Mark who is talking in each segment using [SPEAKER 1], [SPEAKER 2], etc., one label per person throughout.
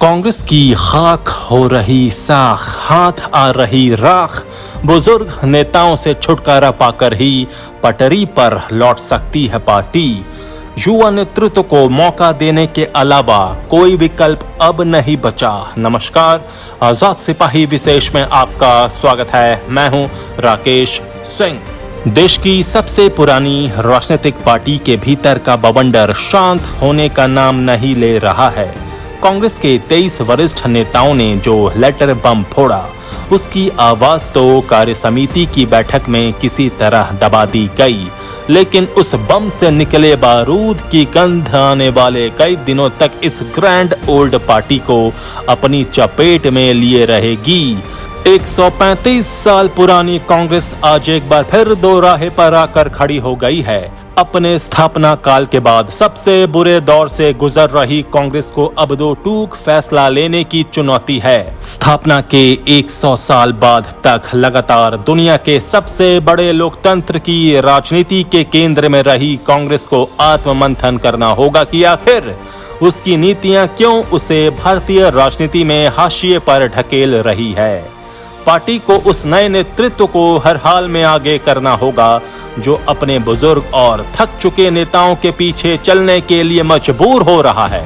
[SPEAKER 1] कांग्रेस की खाक हो रही साख, हाथ आ रही राख। बुजुर्ग नेताओं से छुटकारा पाकर ही पटरी पर लौट सकती है पार्टी। युवा नेतृत्व को मौका देने के अलावा कोई विकल्प अब नहीं बचा। नमस्कार, आजाद सिपाही विशेष में आपका स्वागत है। मैं हूं राकेश सिंह। देश की सबसे पुरानी राजनीतिक पार्टी के भीतर का बवंडर शांत होने का नाम नहीं ले रहा है। कांग्रेस के 23 वरिष्ठ नेताओं ने जो लेटर बम फोड़ा, उसकी आवाज तो कार्य समिति की बैठक में किसी तरह दबा दी गई, लेकिन उस बम से निकले बारूद की गंध आने वाले कई दिनों तक इस ग्रैंड ओल्ड पार्टी को अपनी चपेट में लिए रहेगी। 135 साल पुरानी कांग्रेस आज एक बार फिर दो राहे पर आकर खड़ी हो गई है। अपने स्थापना काल के बाद सबसे बुरे दौर से गुजर रही कांग्रेस को अब दो टूक फैसला लेने की चुनौती है। स्थापना के 100 साल बाद तक लगातार दुनिया के सबसे बड़े लोकतंत्र की राजनीति के केंद्र में रही कांग्रेस को आत्ममंथन करना होगा कि आखिर उसकी नीतियां क्यों उसे भारतीय राजनीति में हाशिए पर ढकेल रही है। पार्टी को उस नए नेतृत्व को हर हाल में आगे करना होगा जो अपने बुजुर्ग और थक चुके नेताओं के पीछे चलने के लिए मजबूर हो रहा है।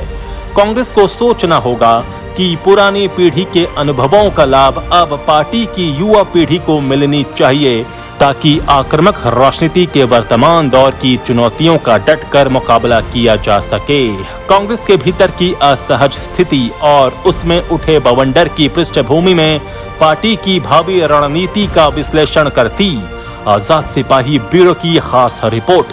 [SPEAKER 1] कांग्रेस को सोचना होगा कि पुरानी पीढ़ी के अनुभवों का लाभ अब पार्टी की युवा पीढ़ी को मिलनी चाहिए, ताकि आक्रामक राजनीति के वर्तमान दौर की चुनौतियों का डटकर मुकाबला किया जा सके। कांग्रेस के भीतर की असहज स्थिति और उसमें उठे बवंडर की पृष्ठभूमि में पार्टी की भावी रणनीति का विश्लेषण करती आजाद सिपाही ब्यूरो की खास रिपोर्ट।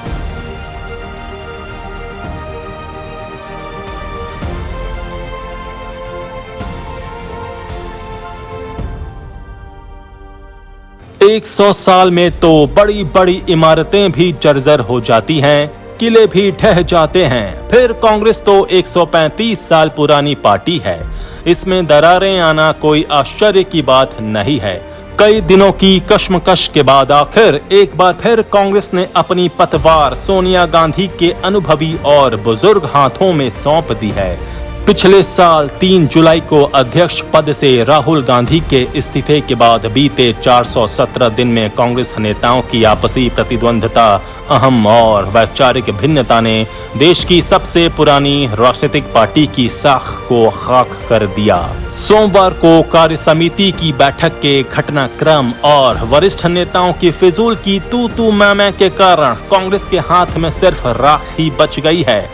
[SPEAKER 1] एक 100 साल में तो बड़ी बड़ी इमारतें भी जर्जर हो जाती हैं, किले भी ढह जाते हैं। फिर कांग्रेस तो 135 साल पुरानी पार्टी है, इसमें दरारें आना कोई आश्चर्य की बात नहीं है। कई दिनों की कश्मकश के बाद आखिर एक बार फिर कांग्रेस ने अपनी पतवार सोनिया गांधी के अनुभवी और बुजुर्ग हाथों में सौंप दी है। पिछले साल 3 जुलाई को अध्यक्ष पद से राहुल गांधी के इस्तीफे के बाद बीते 417 दिन में कांग्रेस नेताओं की आपसी प्रतिद्वंद्विता, अहम और वैचारिक भिन्नता ने देश की सबसे पुरानी राजनीतिक पार्टी की साख को खाक कर दिया। सोमवार को कार्य समिति की बैठक के घटनाक्रम और वरिष्ठ नेताओं की फिजूल की तू मैं के कारण कांग्रेस के हाथ में सिर्फ राख ही बच गई है।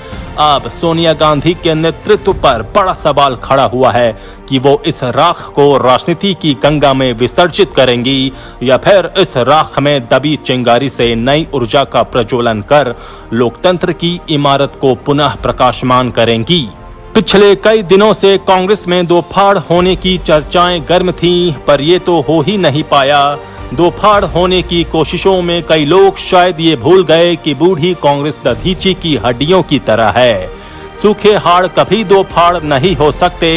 [SPEAKER 1] अब सोनिया गांधी के नेतृत्व पर बड़ा सवाल खड़ा हुआ है कि वो इस राख को राजनीति की गंगा में विसर्जित करेंगी या फिर इस राख में दबी चिंगारी से नई ऊर्जा का प्रज्वलन कर लोकतंत्र की इमारत को पुनः प्रकाशमान करेंगी। पिछले कई दिनों से कांग्रेस में दो फाड़ होने की चर्चाएं गर्म थीं, पर ये तो हो ही नहीं पाया। दो फाड़ होने की कोशिशों में कई लोग शायद ये भूल गए कि बूढ़ी कांग्रेस दधीची की हड्डियों की तरह है। सूखे हाड़ कभी दो फाड़ नहीं हो सकते।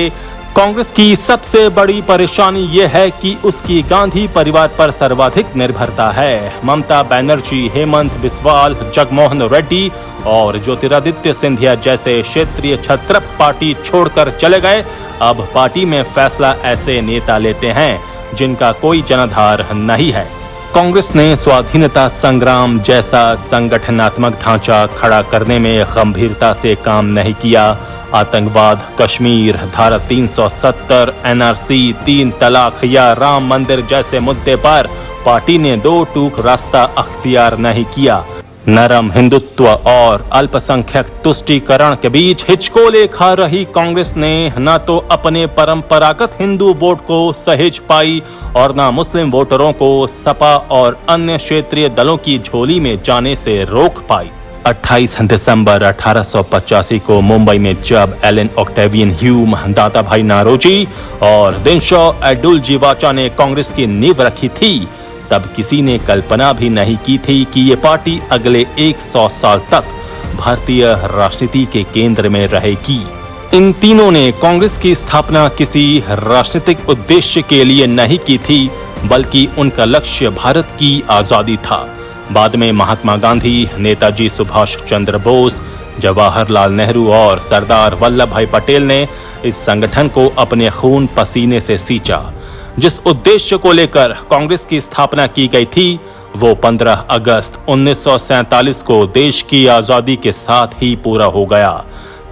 [SPEAKER 1] कांग्रेस की सबसे बड़ी परेशानी ये है कि उसकी गांधी परिवार पर सर्वाधिक निर्भरता है। ममता बनर्जी, हेमंत बिस्वाल, जगमोहन रेड्डी और ज्योतिरादित्य सिंधिया जैसे क्षेत्रीय छत्रप पार्टी छोड़कर चले गए। अब पार्टी में फैसला ऐसे नेता लेते हैं जिनका कोई जनाधार नहीं है। कांग्रेस ने स्वाधीनता संग्राम जैसा संगठनात्मक ढांचा खड़ा करने में गंभीरता से काम नहीं किया। आतंकवाद, कश्मीर, धारा 370, एनआरसी, 3 तलाक या राम मंदिर जैसे मुद्दे पर पार्टी ने दो टूक रास्ता अख्तियार नहीं किया। नरम हिंदुत्व और अल्पसंख्यक तुष्टीकरण के बीच हिचकोले खा रही कांग्रेस ने न तो अपने परंपरागत हिंदू वोट को सहेज पाई और न मुस्लिम वोटरों को सपा और अन्य क्षेत्रीय दलों की झोली में जाने से रोक पाई। 28 दिसंबर 1885 को मुंबई में जब एलन ऑक्टेवियन ह्यूम, दादा भाई नारोजी और दिनशॉ एडुलजीवाचा ने कांग्रेस की नींव रखी थी, तब किसी ने कल्पना भी नहीं की थी कि ये पार्टी अगले 100 साल तक भारतीय राजनीति के केंद्र में रहेगी। इन तीनों ने कांग्रेस की स्थापना किसी राजनीतिक उद्देश्य के लिए नहीं की थी, बल्कि उनका लक्ष्य भारत की आजादी था। बाद में महात्मा गांधी, नेताजी सुभाष चंद्र बोस, जवाहरलाल नेहरू और सरदार वल्लभ भाई पटेल ने इस संगठन को अपने खून पसीने से सींचा। जिस उद्देश्य को लेकर कांग्रेस की स्थापना की गई थी वो 15 अगस्त 1947 को देश की आजादी के साथ ही पूरा हो गया।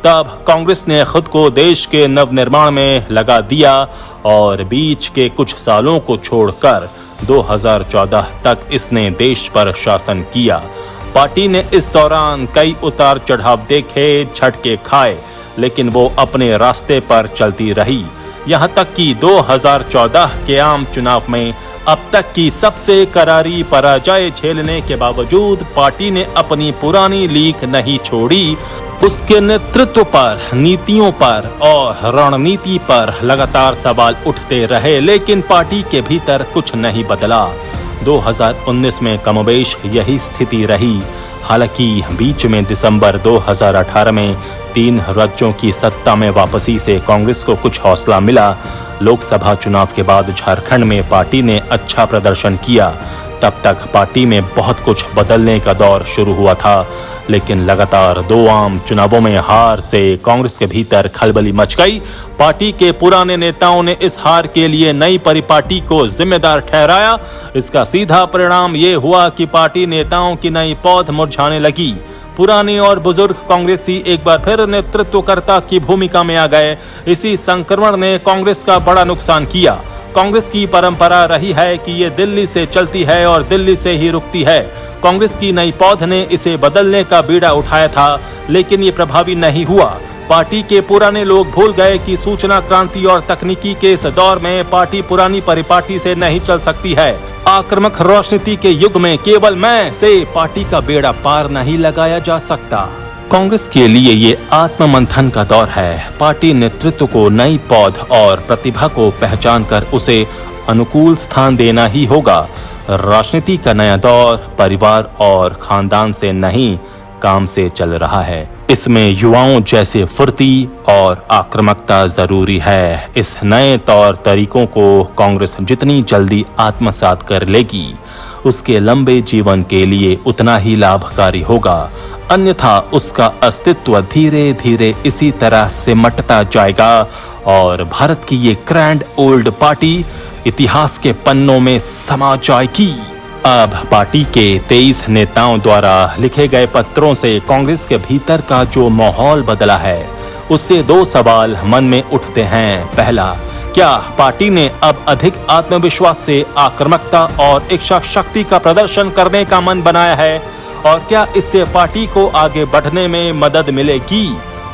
[SPEAKER 1] तब कांग्रेस ने खुद को देश के नवनिर्माण में लगा दिया और बीच के कुछ सालों को छोड़कर 2014 तक इसने देश पर शासन किया। पार्टी ने इस दौरान कई उतार चढ़ाव देखे, झटके खाए, लेकिन वो अपने रास्ते पर चलती रही। यहाँ तक कि 2014 के आम चुनाव में अब तक की सबसे करारी पराजय झेलने के बावजूद पार्टी ने अपनी पुरानी लीक नहीं छोड़ी। उसके नेतृत्व पर, नीतियों पर और रणनीति पर लगातार सवाल उठते रहे, लेकिन पार्टी के भीतर कुछ नहीं बदला। 2019 में कमोबेश यही स्थिति रही। हालांकि बीच में दिसंबर 2018 में 3 राज्यों की सत्ता में वापसी से कांग्रेस को कुछ हौसला मिला। लोकसभा चुनाव के बाद झारखंड में पार्टी ने अच्छा प्रदर्शन किया। तब तक पार्टी में बहुत कुछ बदलने का दौर शुरू हुआ था, लेकिन लगातार 2 आम चुनावों में हार से कांग्रेस के भीतर खलबली मच गई। पार्टी के पुराने नेताओं ने इस हार के लिए नई परिपाटी को जिम्मेदार ठहराया। इसका सीधा परिणाम ये हुआ कि पार्टी नेताओं की नई पौध मुरझाने लगी। पुराने और बुजुर्ग कांग्रेसी एक बार फिर नेतृत्वकर्ता की भूमिका में आ गए। इसी संक्रमण ने कांग्रेस का बड़ा नुकसान किया। कांग्रेस की परंपरा रही है कि ये दिल्ली से चलती है और दिल्ली से ही रुकती है। कांग्रेस की नई पौध ने इसे बदलने का बीड़ा उठाया था, लेकिन ये प्रभावी नहीं हुआ। पार्टी के पुराने लोग भूल गए कि सूचना क्रांति और तकनीकी के इस दौर में पार्टी पुरानी परिपाटी से नहीं चल सकती है। आक्रामक राजनीति के युग में केवल मैं से पार्टी का बेड़ा पार नहीं लगाया जा सकता। कांग्रेस के लिए ये आत्ममंथन का दौर है। पार्टी नेतृत्व को नई पौध और प्रतिभा को पहचान कर उसे अनुकूल स्थान देना ही होगा। राजनीति का नया दौर परिवार और खानदान से नहीं, काम से चल रहा है। इसमें युवाओं जैसे फुर्ती और आक्रामकता जरूरी है। इस नए तौर तरीकों को कांग्रेस जितनी जल्दी आत्मसात कर लेगी, उसके लंबे जीवन के लिए उतना ही लाभकारी होगा। अन्यथा उसका अस्तित्व धीरे धीरे इसी तरह सिमटता जाएगा और भारत की ये ग्रैंड ओल्ड पार्टी इतिहास के पन्नों में समा जाएगी। अब पार्टी के 23 नेताओं द्वारा लिखे गए पत्रों से कांग्रेस के भीतर का जो माहौल बदला है, उससे 2 सवाल मन में उठते हैं। पहला, क्या पार्टी ने अब अधिक आत्मविश्वास से आक्रामकता और इच्छा शक्ति का प्रदर्शन करने का मन बनाया है और क्या इससे पार्टी को आगे बढ़ने में मदद मिलेगी?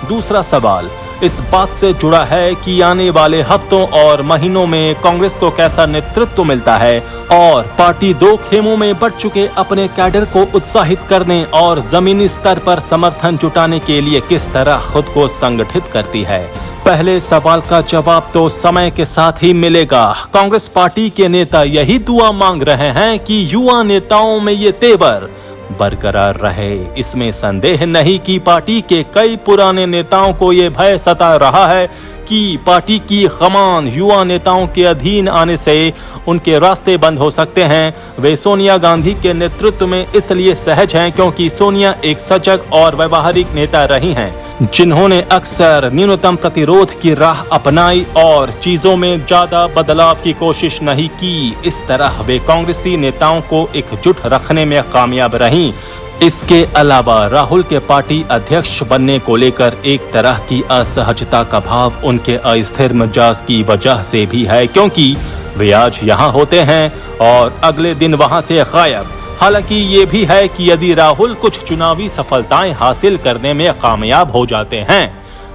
[SPEAKER 1] दूसरा सवाल इस बात से जुड़ा है कि आने वाले हफ्तों और महीनों में कांग्रेस को कैसा नेतृत्व मिलता है और पार्टी 2 खेमों में बढ़ चुके अपने कैडर को उत्साहित करने और जमीनी स्तर पर समर्थन जुटाने के लिए किस तरह खुद को संगठित करती है। पहले सवाल का जवाब तो समय के साथ ही मिलेगा। कांग्रेस पार्टी के नेता यही दुआ मांग रहे हैं कि युवा नेताओं में ये तेवर बरकरार रहे। इसमें संदेह नहीं कि पार्टी के कई पुराने नेताओं को ये भय सता रहा है कि पार्टी की कमान युवा नेताओं के अधीन आने से उनके रास्ते बंद हो सकते हैं। वे सोनिया गांधी के नेतृत्व में इसलिए सहज हैं क्योंकि सोनिया एक सजग और व्यवहारिक नेता रही हैं, जिन्होंने अक्सर न्यूनतम प्रतिरोध की राह अपनाई और चीजों में ज्यादा बदलाव की कोशिश नहीं की। इस तरह वे कांग्रेसी नेताओं को एकजुट रखने में कामयाब रहीं। इसके अलावा राहुल के पार्टी अध्यक्ष बनने को लेकर एक तरह की असहजता का भाव उनके अस्थिर मिजाज की वजह से भी है, क्योंकि वे आज यहाँ होते हैं और अगले दिन वहाँ से गायब। हालांकि ये भी है कि यदि राहुल कुछ चुनावी सफलताएं हासिल करने में कामयाब हो जाते हैं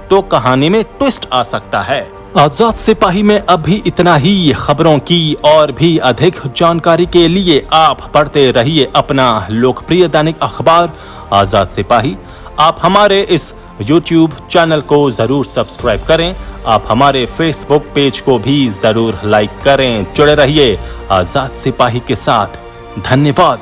[SPEAKER 1] तो कहानी में ट्विस्ट आ सकता है। आजाद सिपाही में अब भी इतना ही। खबरों की और भी अधिक जानकारी के लिए आप पढ़ते रहिए अपना लोकप्रिय दैनिक अखबार आजाद सिपाही। आप हमारे इस YouTube चैनल को जरूर सब्सक्राइब करें। आप हमारे Facebook पेज को भी जरूर लाइक करें। जुड़े रहिए आजाद सिपाही के साथ। धन्यवाद।